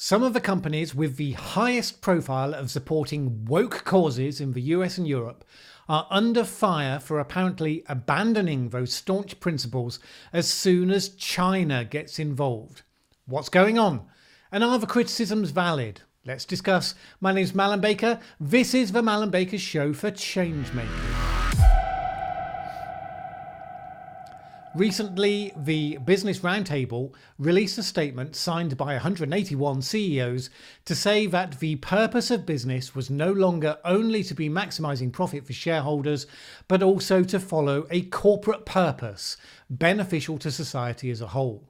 Some of the companies with the highest profile of supporting woke causes in the US and Europe are under fire for apparently abandoning those staunch principles as soon as China gets involved. What's going on? And are the criticisms valid? Let's discuss. My name's Mallen Baker. This is the Mallen Baker Show for Changemakers. Recently, the Business Roundtable released a statement signed by 181 CEOs to say that the purpose of business was no longer only to be maximising profit for shareholders, but also to follow a corporate purpose beneficial to society as a whole.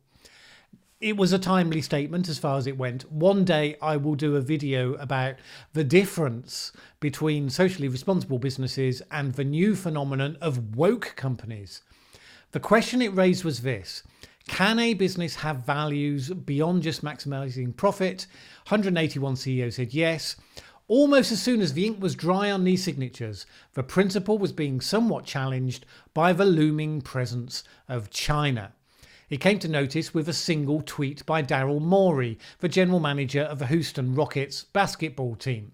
It was a timely statement as far as it went. One day I will do a video about the difference between socially responsible businesses and the new phenomenon of woke companies. The question it raised was this: can a business have values beyond just maximising profit? 181 CEOs said yes. Almost as soon as the ink was dry on these signatures, the principle was being somewhat challenged by the looming presence of China. It came to notice with a single tweet by Daryl Morey, the general manager of the Houston Rockets basketball team.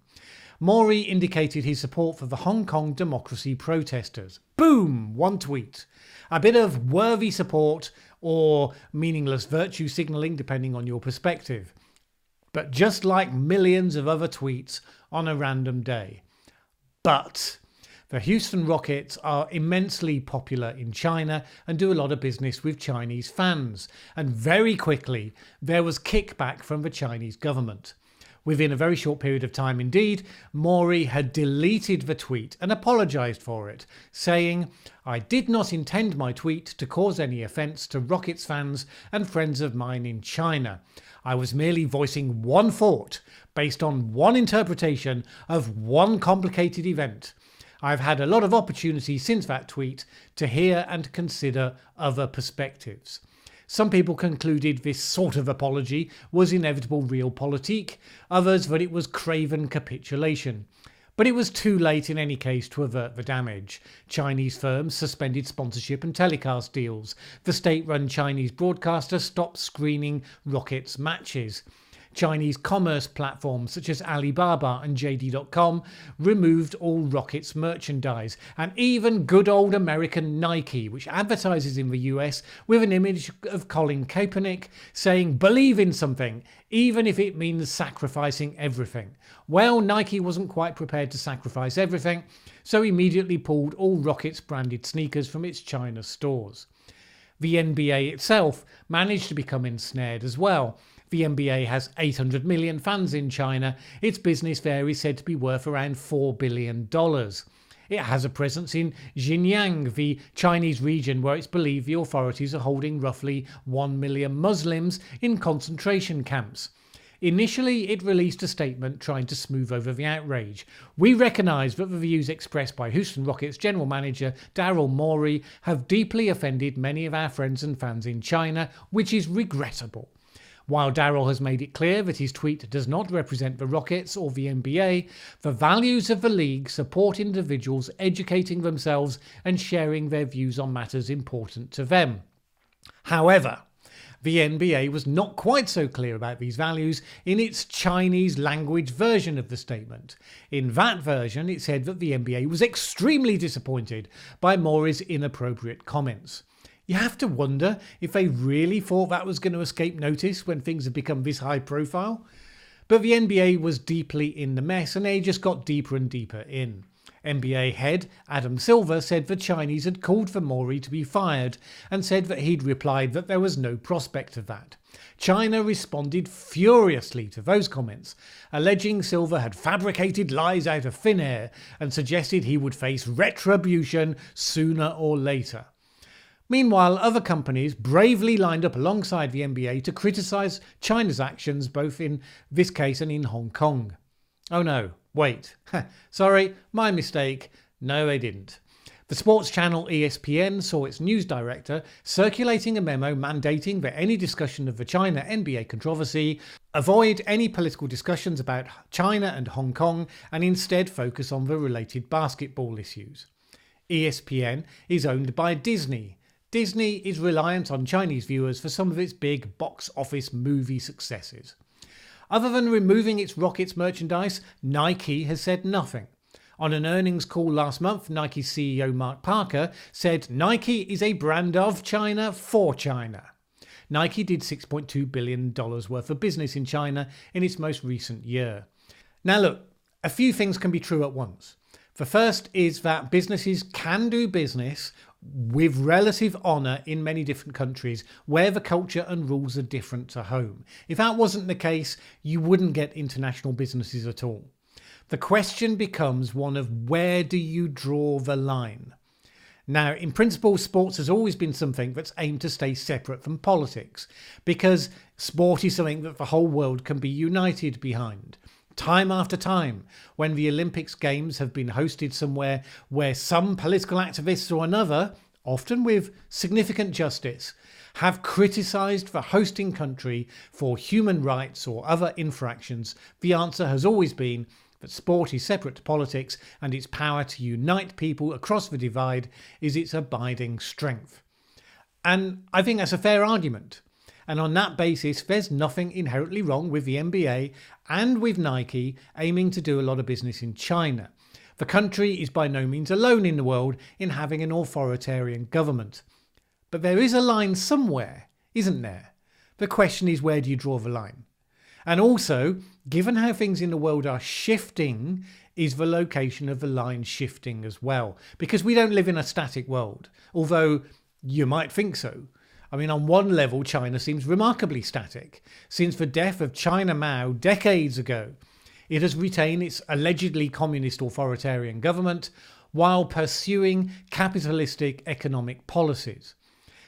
Morey indicated his support for the Hong Kong democracy protesters. Boom! One tweet. A bit of worthy support or meaningless virtue signalling, depending on your perspective. But just like millions of other tweets on a random day. But the Houston Rockets are immensely popular in China and do a lot of business with Chinese fans. And very quickly, there was kickback from the Chinese government. Within a very short period of time indeed, Morey had deleted the tweet and apologised for it, saying, "I did not intend my tweet to cause any offence to Rockets fans and friends of mine in China. I was merely voicing one thought based on one interpretation of one complicated event. I've had a lot of opportunity since that tweet to hear and consider other perspectives." Some people concluded this sort of apology was inevitable realpolitik, others that it was craven capitulation. But it was too late in any case to avert the damage. Chinese firms suspended sponsorship and telecast deals. The state-run Chinese broadcaster stopped screening Rockets matches. Chinese commerce platforms such as Alibaba and JD.com removed all Rockets merchandise, and even good old American Nike, which advertises in the US with an image of Colin Kaepernick saying believe in something, even if it means sacrificing everything. Well, Nike wasn't quite prepared to sacrifice everything, so immediately pulled all Rockets branded sneakers from its China stores. The NBA itself managed to become ensnared as well. The NBA has 800 million fans in China. Its business there is said to be worth around $4 billion. It has a presence in Xinjiang, the Chinese region where it's believed the authorities are holding roughly 1 million Muslims in concentration camps. Initially, it released a statement trying to smooth over the outrage. "We recognise that the views expressed by Houston Rockets general manager Daryl Morey have deeply offended many of our friends and fans in China, which is regrettable." While Daryl has made it clear that his tweet does not represent the Rockets or the NBA, the values of the league support individuals educating themselves and sharing their views on matters important to them. However, the NBA was not quite so clear about these values in its Chinese language version of the statement. In that version, it said that the NBA was extremely disappointed by Morey's inappropriate comments. You have to wonder if they really thought that was going to escape notice when things had become this high profile. But the NBA was deeply in the mess and they just got deeper and deeper in. NBA head Adam Silver said the Chinese had called for Morey to be fired and said that he'd replied that there was no prospect of that. China responded furiously to those comments, alleging Silver had fabricated lies out of thin air and suggested he would face retribution sooner or later. Meanwhile, other companies bravely lined up alongside the NBA to criticise China's actions, both in this case and in Hong Kong. Oh no, wait. Sorry, my mistake. No, they didn't. The sports channel ESPN saw its news director circulating a memo mandating that any discussion of the China NBA controversy avoid any political discussions about China and Hong Kong and instead focus on the related basketball issues. ESPN is owned by Disney. Disney is reliant on Chinese viewers for some of its big box office movie successes. Other than removing its rockets merchandise, Nike has said nothing. On an earnings call last month, Nike CEO Mark Parker said Nike is a brand of China for China. Nike did $6.2 billion worth of business in China in its most recent year. Now look, a few things can be true at once. The first is that businesses can do business with relative honour in many different countries where the culture and rules are different to home. If that wasn't the case, you wouldn't get international businesses at all. The question becomes one of where do you draw the line? Now, in principle, sports has always been something that's aimed to stay separate from politics, because sport is something that the whole world can be united behind. Time after time, when the Olympics Games have been hosted somewhere where some political activists or another, often with significant justice, have criticised the hosting country for human rights or other infractions, the answer has always been that sport is separate to politics and its power to unite people across the divide is its abiding strength. And I think that's a fair argument. And on that basis, there's nothing inherently wrong with the NBA and with Nike aiming to do a lot of business in China. The country is by no means alone in the world in having an authoritarian government. But there is a line somewhere, isn't there? The question is, where do you draw the line? And also, given how things in the world are shifting, is the location of the line shifting as well? Because we don't live in a static world, although you might think so. I mean, on one level, China seems remarkably static. Since the death of China Mao decades ago, it has retained its allegedly communist authoritarian government while pursuing capitalistic economic policies.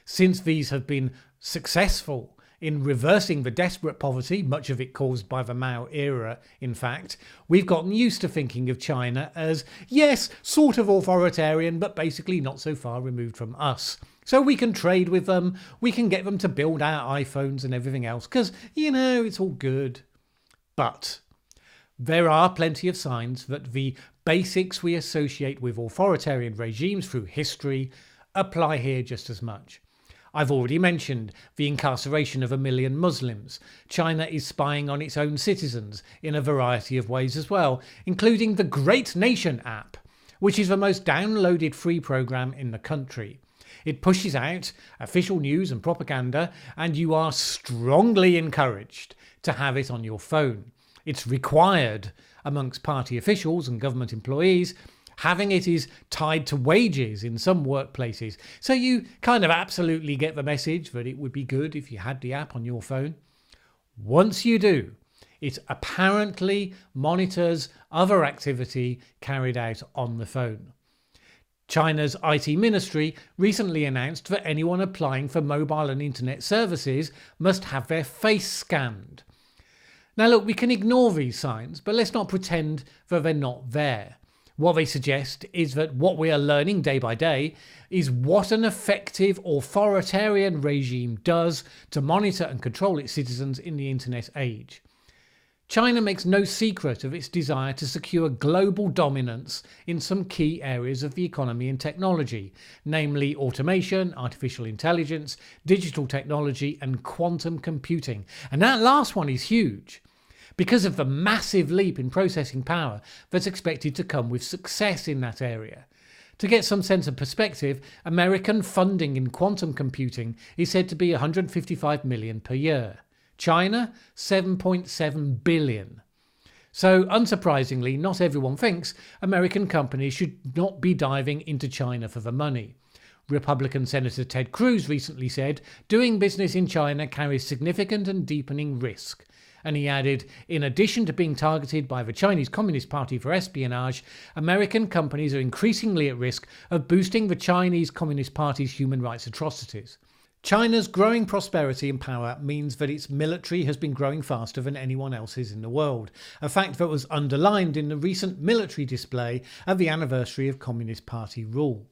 Since these have been successful in reversing the desperate poverty, much of it caused by the Mao era, in fact, we've gotten used to thinking of China as, yes, sort of authoritarian, but basically not so far removed from us. So we can trade with them, we can get them to build our iPhones and everything else, because, it's all good. But there are plenty of signs that the basics we associate with authoritarian regimes through history apply here just as much. I've already mentioned the incarceration of 1 million Muslims. China is spying on its own citizens in a variety of ways as well, including the Great Nation app, which is the most downloaded free program in the country. It pushes out official news and propaganda, and you are strongly encouraged to have it on your phone. It's required amongst party officials and government employees. Having it is tied to wages in some workplaces. So you kind of absolutely get the message that it would be good if you had the app on your phone. Once you do, it apparently monitors other activity carried out on the phone. China's IT ministry recently announced that anyone applying for mobile and internet services must have their face scanned. Now look, we can ignore these signs, but let's not pretend that they're not there. What they suggest is that what we are learning day by day is what an effective authoritarian regime does to monitor and control its citizens in the internet age. China makes no secret of its desire to secure global dominance in some key areas of the economy and technology, namely automation, artificial intelligence, digital technology, and quantum computing. And that last one is huge, because of the massive leap in processing power that's expected to come with success in that area. To get some sense of perspective, American funding in quantum computing is said to be $155 million per year. China, $7.7 billion. So, unsurprisingly, not everyone thinks American companies should not be diving into China for the money. Republican Senator Ted Cruz recently said, doing business in China carries significant and deepening risk. And he added, in addition to being targeted by the Chinese Communist Party for espionage, American companies are increasingly at risk of boosting the Chinese Communist Party's human rights atrocities. China's growing prosperity and power means that its military has been growing faster than anyone else's in the world, a fact that was underlined in the recent military display at the anniversary of Communist Party rule.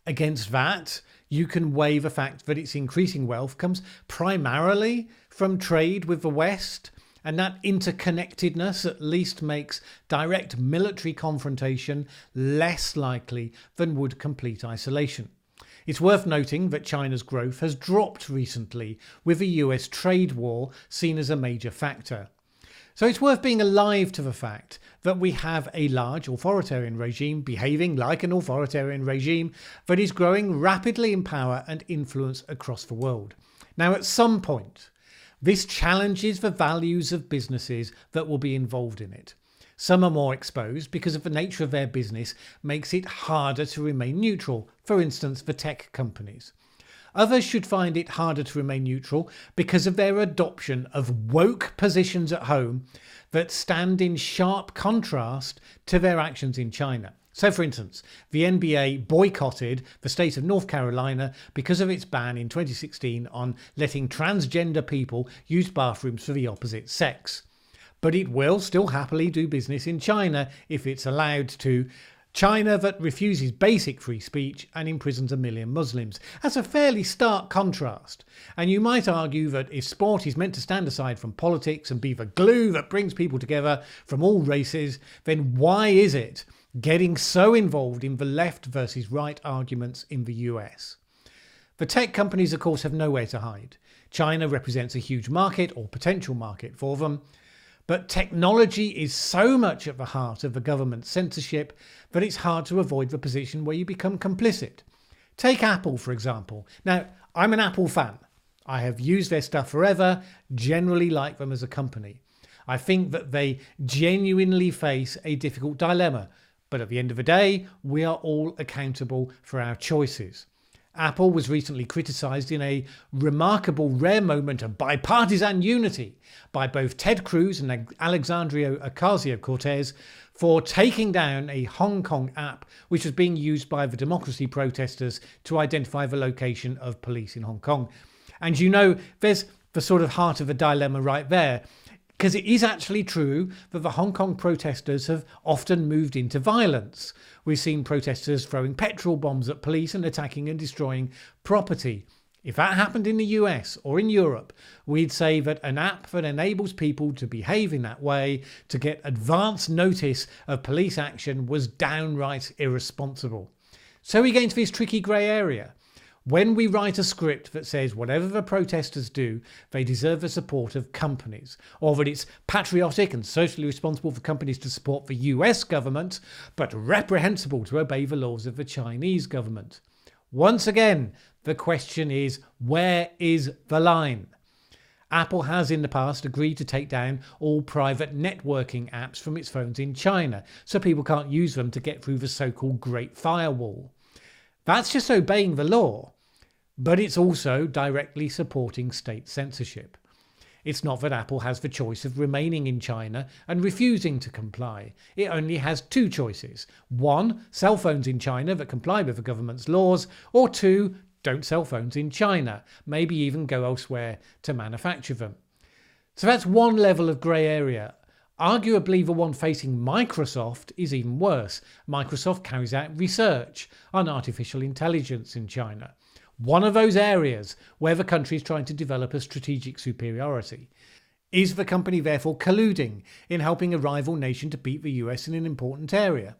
Against that, you can weigh the fact that its increasing wealth comes primarily from trade with the West, and that interconnectedness at least makes direct military confrontation less likely than would complete isolation. It's worth noting that China's growth has dropped recently, with the US trade war seen as a major factor. So it's worth being alive to the fact that we have a large authoritarian regime behaving like an authoritarian regime that is growing rapidly in power and influence across the world. Now, at some point, this challenges the values of businesses that will be involved in it. Some are more exposed because of the nature of their business makes it harder to remain neutral, for instance, the tech companies. Others should find it harder to remain neutral because of their adoption of woke positions at home that stand in sharp contrast to their actions in China. So, for instance, the NBA boycotted the state of North Carolina because of its ban in 2016 on letting transgender people use bathrooms for the opposite sex. But it will still happily do business in China if it's allowed to. China that refuses basic free speech and imprisons 1 million Muslims. That's a fairly stark contrast. And you might argue that if sport is meant to stand aside from politics and be the glue that brings people together from all races, then why is it getting so involved in the left versus right arguments in the US? The tech companies, of course, have nowhere to hide. China represents a huge market or potential market for them. But technology is so much at the heart of the government's censorship that it's hard to avoid the position where you become complicit. Take Apple, for example. Now, I'm an Apple fan. I have used their stuff forever, generally like them as a company. I think that they genuinely face a difficult dilemma. But at the end of the day, we are all accountable for our choices. Apple was recently criticised in a remarkable rare moment of bipartisan unity by both Ted Cruz and Alexandria Ocasio-Cortez for taking down a Hong Kong app which was being used by the democracy protesters to identify the location of police in Hong Kong. And you know, there's the sort of heart of a dilemma right there. Because it is actually true that the Hong Kong protesters have often moved into violence. We've seen protesters throwing petrol bombs at police and attacking and destroying property. If that happened in the US or in Europe, we'd say that an app that enables people to behave in that way, to get advance notice of police action, was downright irresponsible. So we get into this tricky grey area. When we write a script that says whatever the protesters do, they deserve the support of companies, or that it's patriotic and socially responsible for companies to support the US government, but reprehensible to obey the laws of the Chinese government. Once again, the question is, where is the line? Apple has in the past agreed to take down all private networking apps from its phones in China, so people can't use them to get through the so-called Great Firewall. That's just obeying the law. But it's also directly supporting state censorship. It's not that Apple has the choice of remaining in China and refusing to comply. It only has two choices. One, sell phones in China that comply with the government's laws, or two, don't sell phones in China, maybe even go elsewhere to manufacture them. So that's one level of grey area. Arguably, the one facing Microsoft is even worse. Microsoft carries out research on artificial intelligence in China. One of those areas where the country is trying to develop a strategic superiority. Is the company therefore colluding in helping a rival nation to beat the US in an important area?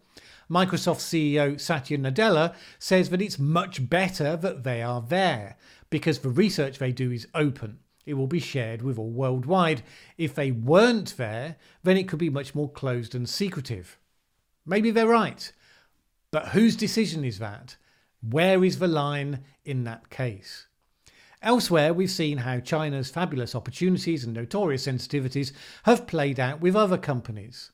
Microsoft CEO Satya Nadella says that it's much better that they are there because the research they do is open. It will be shared with all worldwide. If they weren't there, then it could be much more closed and secretive. Maybe they're right. But whose decision is that? Where is the line in that case? Elsewhere, we've seen how China's fabulous opportunities and notorious sensitivities have played out with other companies.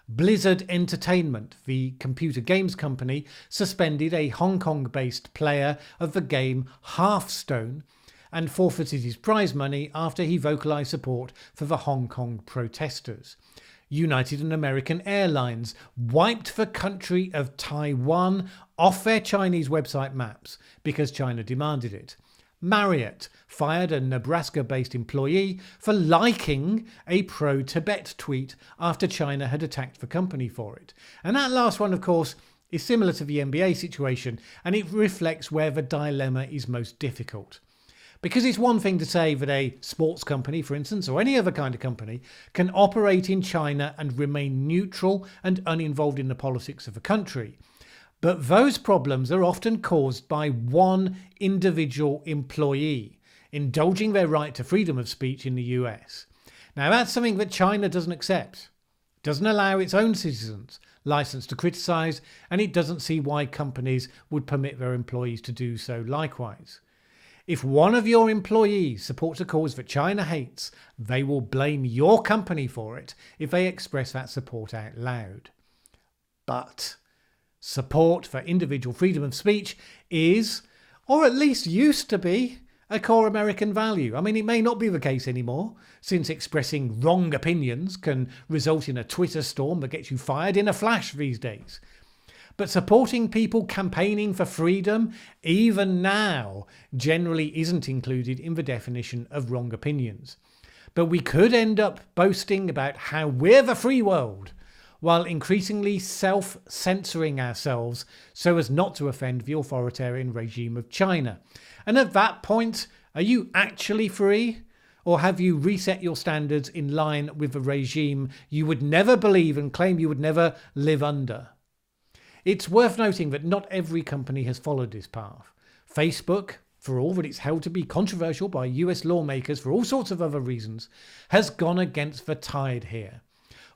Blizzard Entertainment, the computer games company, suspended a Hong Kong-based player of the game Hearthstone and forfeited his prize money after he vocalised support for the Hong Kong protesters. United and American Airlines wiped the country of Taiwan off their Chinese website maps because China demanded it. Marriott fired a Nebraska-based employee for liking a pro-Tibet tweet after China had attacked the company for it. And that last one, of course, is similar to the NBA situation, and it reflects where the dilemma is most difficult. Because it's one thing to say that a sports company, for instance, or any other kind of company, can operate in China and remain neutral and uninvolved in the politics of a country. But those problems are often caused by one individual employee indulging their right to freedom of speech in the US. Now that's something that China doesn't accept. It doesn't allow its own citizens license to criticise, and it doesn't see why companies would permit their employees to do so likewise. If one of your employees supports a cause that China hates, they will blame your company for it if they express that support out loud. But support for individual freedom of speech is, or at least used to be, a core American value. I mean, it may not be the case anymore, since expressing wrong opinions can result in a Twitter storm that gets you fired in a flash these days. But supporting people campaigning for freedom, even now, generally isn't included in the definition of wrong opinions. But we could end up boasting about how we're the free world, while increasingly self-censoring ourselves so as not to offend the authoritarian regime of China. And at that point, are you actually free? Or have you reset your standards in line with the regime you would never believe and claim you would never live under? It's worth noting that not every company has followed this path. Facebook, for all that it's held to be controversial by US lawmakers for all sorts of other reasons, has gone against the tide here.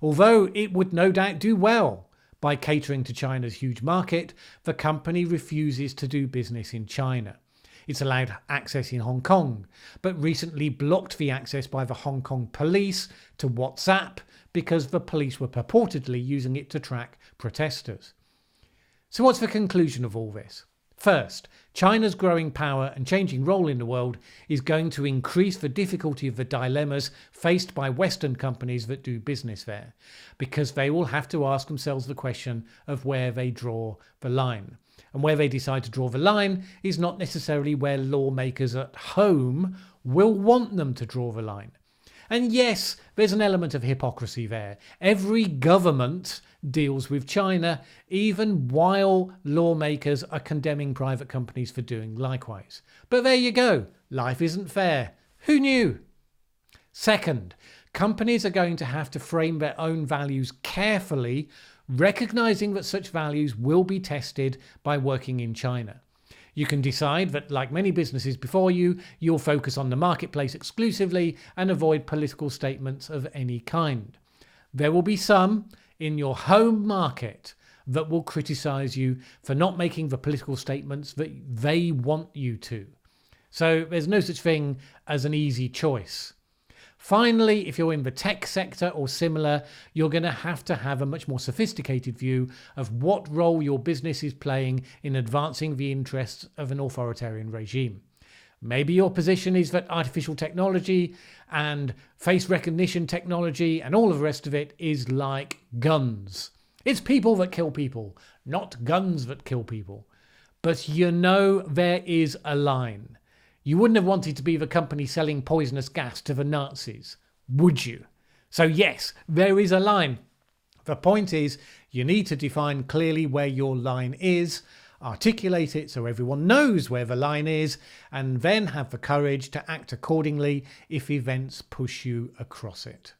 Although it would no doubt do well by catering to China's huge market, the company refuses to do business in China. It's allowed access in Hong Kong, but recently blocked the access by the Hong Kong police to WhatsApp because the police were purportedly using it to track protesters. So what's the conclusion of all this? First, China's growing power and changing role in the world is going to increase the difficulty of the dilemmas faced by Western companies that do business there, because they will have to ask themselves the question of where they draw the line. And where they decide to draw the line is not necessarily where lawmakers at home will want them to draw the line. And yes, there's an element of hypocrisy there. Every government deals with China, even while lawmakers are condemning private companies for doing likewise. But there you go. Life isn't fair. Who knew? Second, companies are going to have to frame their own values carefully, recognizing that such values will be tested by working in China. You can decide that, like many businesses before you, you'll focus on the marketplace exclusively and avoid political statements of any kind. There will be some in your home market that will criticize you for not making the political statements that they want you to. So there's no such thing as an easy choice. Finally, if you're in the tech sector or similar, you're going to have a much more sophisticated view of what role your business is playing in advancing the interests of an authoritarian regime. Maybe your position is that artificial technology and face recognition technology and all of the rest of it is like guns. It's people that kill people, not guns that kill people. But you know there is a line. You wouldn't have wanted to be the company selling poisonous gas to the Nazis, would you? So yes, there is a line. The point is, you need to define clearly where your line is, articulate it so everyone knows where the line is, and then have the courage to act accordingly if events push you across it.